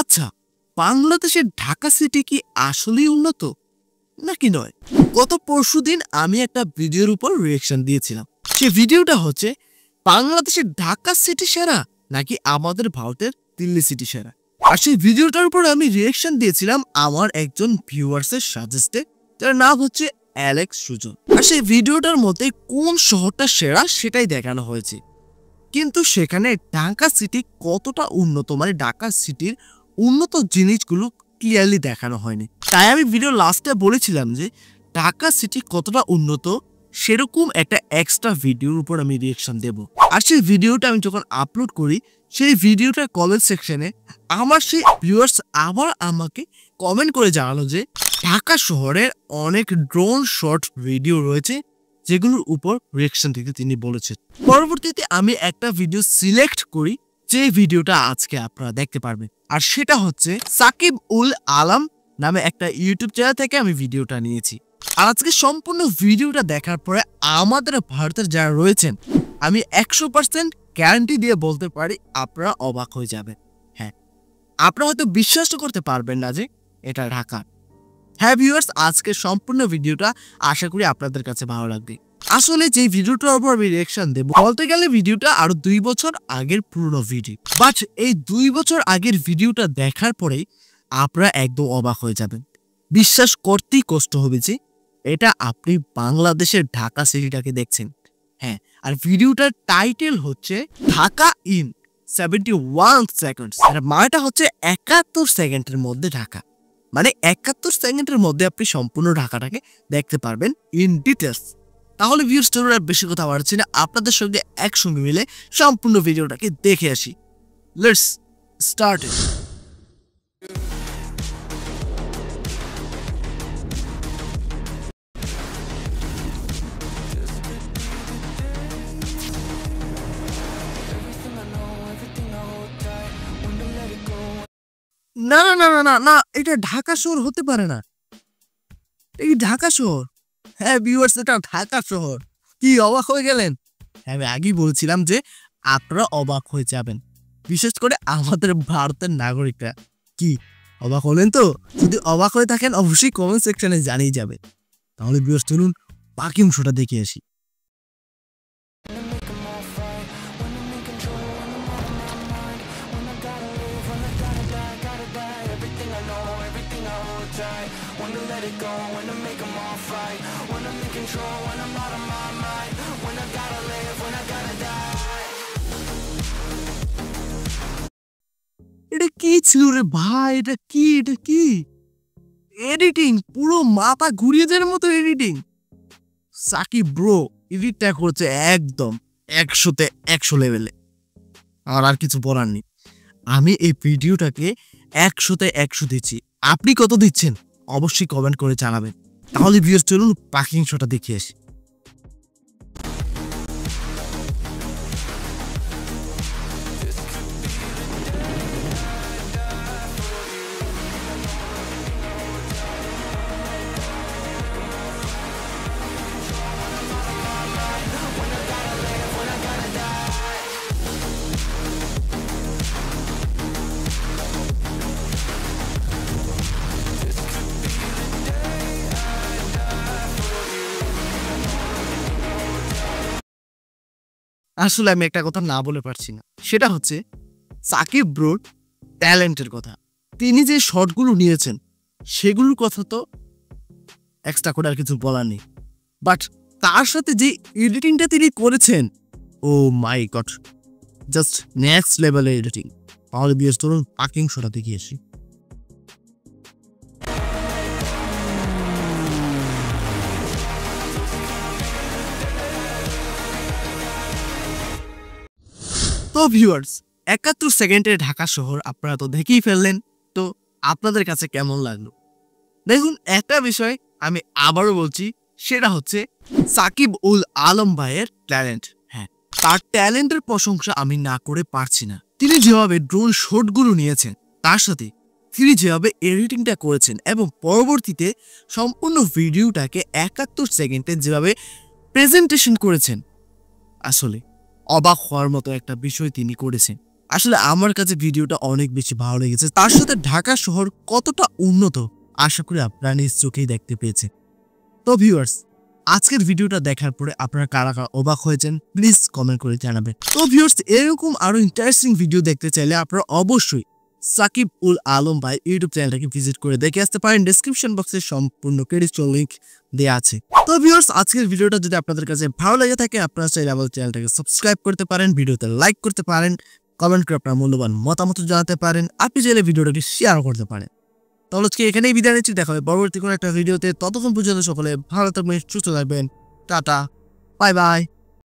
আচ্ছা, বাংলাদেশের ঢাকা সিটি কি আসলেই উন্নত নাকি নয়? গত পরশুদিন আমি একটা ভিডিওর উপর রিঅ্যাকশন দিয়েছিলাম। সেই ভিডিওটা হচ্ছে বাংলাদেশের ঢাকা সিটি সেরা নাকি আমাদের ভারতের দিল্লি সিটি সেরা। আর সেই ভিডিওটার উপর আমি রিঅ্যাকশন দিয়েছিলাম আমার একজন ভিউয়ার্সের সাজেস্টে, যার নাম হচ্ছে অ্যালেক্স সুজন। আর সেই ভিডিওটার মধ্যে কোন শহরটা সেরা সেটাই দেখানো হয়েছে, কিন্তু সেখানে ঢাকা সিটি কতটা উন্নত, মানে ঢাকা সিটির উন্নত জিনিসগুলো ক্লিয়ারলি দেখানো হয়নি। তাই আমি ভিডিও লাস্টে বলেছিলাম যে ঢাকা সিটি কতটা উন্নত সেরকম একটা এক্সট্রা ভিডিওর উপর আমি রিঅ্যাকশন দেব। আর সেই ভিডিওটা আমি যখন আপলোড করি, সেই ভিডিওটার কমেন্ট সেকশনে আমার সেই ভিউয়ার্স আবার আমাকে কমেন্ট করে জানালো যে ঢাকা শহরের অনেক ড্রোন শট ভিডিও রয়েছে যেগুলোর উপর রিঅ্যাকশন দিতে তিনি বলেছেন। পরবর্তীতে আমি একটা ভিডিও সিলেক্ট করি, যে ভিডিওটা আজকে আপনারা দেখতে পারবেন। আর সেটা হচ্ছে সাকিব উল আলম নামে একটা ইউটিউব চ্যানেল থেকে আমি ভিডিওটা নিয়েছি। আর আজকে সম্পূর্ণ ভিডিওটা দেখার পরে আমাদের ভারতের যারা রয়েছেন, আমি 100% গ্যারান্টি দিয়ে বলতে পারি আপনারা অবাক হয়ে যাবেন। হ্যাঁ, আপনারা হয়তো বিশ্বাস করতে পারবেন না যে এটা ঢাকা। হ্যাঁ ভিউয়ার্স, আজকে সম্পূর্ণ ভিডিওটা আশা করি আপনাদের কাছে ভালো লাগবে। আসলে যে ভিডিওটার উপর আমি রিঅ্যাকশন দেব, বলতে গেলে ভিডিওটা আরো 2 বছর আগের পুরনো ভিডিও, বাট এই 2 বছর আগের ভিডিওটা দেখার পরেই আপনারা একদম অবাক হয়ে যাবেন। বিশ্বাস করতেই কষ্ট হবে যে এটা আপনি বাংলাদেশের ঢাকা সিটিটাকে দেখছেন। হ্যাঁ, আর ভিডিওটার টাইটেল হচ্ছে ঢাকা ইন 71 সেকেন্ডস। আর মানেটা হচ্ছে 71 সেকেন্ডের মধ্যে ঢাকা, মানে 71 সেকেন্ডের মধ্যে আপনি সম্পূর্ণ ঢাকাটাকে দেখতে পারবেন ইন ডিটেলস। তাহলে ভিউয়ার্স, আর বেশি কথা বাড়াচ্ছি না, আপনাদের সঙ্গে একসঙ্গে মিলে সম্পূর্ণ ভিডিওটাকে দেখে আসি। Let's start it. না না না না না না, এটা ঢাকা শহর হতে পারে না। এই ঢাকা শহর? হ্যাঁ ভিউয়ার্স, এটা ঢাকা শহর। কি অবাক হয়ে গেলেন? হ্যাঁ, আমি আগেই বলছিলাম যে আপনারা অবাক হয়ে যাবেন, বিশেষ করে আমাদের ভারতের নাগরিকরা। কি অবাক হলেন তো? যদি অবাক হয়ে থাকেন অবশ্যই কমেন্ট সেকশনে জানিয়ে যাবেন। তাহলে ভিউয়ার্স, চলুন বাকি অংশটা দেখে আসি। এটা কি ছিল রে ভাই? এটা কি এডিটিং, পুরো মাথা ঘুরিয়ে দেওয়ার মতো এডিটিং। সাকিব ব্রো এডিটটা করছে একদম 100তে 100 লেভেলে। আর কিছু বলার নেই। আমি এই ভিডিওটাকে 100তে 100 দিচ্ছি। আপনি কত দিচ্ছেন অবশ্যই কমেন্ট করে জানাবেন। তাহলে ভিউয়ার্স, চলুন বাকি অংশটা দেখে আসি। আসলে আমি একটা কথা না বলে পারছি না, সেটা হচ্ছে সাকিব ব্রোর ট্যালেন্টের কথা। তিনি যে শটগুলো নিয়েছেন সেগুলোর কথা তো এক্সট্রা করে আর কিছু বলার নেই, বাট তার সাথে যে এডিটিংটা তিনি করেছেন, ও মাই গড, জাস্ট নেক্সট লেভেলের এডিটিং। তাহলে বিএস ধরুন বাকি অংশটা দেখে আসি। তো ভিউয়ার্স, 71 সেকেন্ডের ঢাকা শহর আপনারা তো দেখেই ফেললেন। তো আপনাদের কাছে কেমন লাগলো? দেখুন, একটা বিষয় আমি আবারও বলছি, সেটা হচ্ছে সাকিব উল আলম ভাইয়ের ট্যালেন্ট। হ্যাঁ, তার ট্যালেন্টের প্রশংসা আমি না করে পারছি না। তিনি যেভাবে ড্রোন শটগুলো নিয়েছেন, তার সাথে তিনি যেভাবে এডিটিংটা করেছেন এবং পরবর্তীতে সম্পূর্ণ ভিডিওটাকে 71 সেকেন্ডে যেভাবে প্রেজেন্টেশন করেছেন, আসলে অবাক হওয়ার মতো একটা বিষয় তিনি করেছেন। আসলে আমার কাছে ভিডিওটা অনেক বেশি ভালো লেগেছে। তার সাথে ঢাকা শহর কতটা উন্নত আশা করি আপনারা নিজ চোখেই দেখতে পেয়েছেন। তো ভিউয়ার্স, আজকের ভিডিওটা দেখার পরে আপনারা কারা কারা অবাক হয়েছেন প্লিজ কমেন্ট করে জানাবেন। তো ভিউয়ার্স, এরকম আরো ইন্টারেস্টিং ভিডিও দেখতে চাইলে আপনারা অবশ্যই সাকিব উল আলম ভাই ইউটিউব চ্যানেলটাকে ভিজিট করে দেখে আসতে পারেন। ডেসক্রিপশন বক্সে সম্পূর্ণ ক্রেডিট লিংক দেওয়া আছে। তো ভিউয়ার্স, আজকের ভিডিওটা যদি আপনাদের কাছে ভালো লেগে থাকে আপনারা চাইলে আমাদের চ্যানেলটাকে সাবস্ক্রাইব করতে পারেন, ভিডিওতে লাইক করতে পারেন, কমেন্ট করে আপনার মূল্যবান মতামত জানাতে পারেন, আপনি চাইলে ভিডিওটাকে শেয়ার করতে পারেন। তাহলে আজকে এখানেই বিদায় নিচ্ছি, দেখা হবে পরবর্তী কোনো একটা ভিডিওতে। ততক্ষণ পর্যন্ত সকলে ভালো থাকবেন, সুস্থ থাকবেন। Tata, bye bye.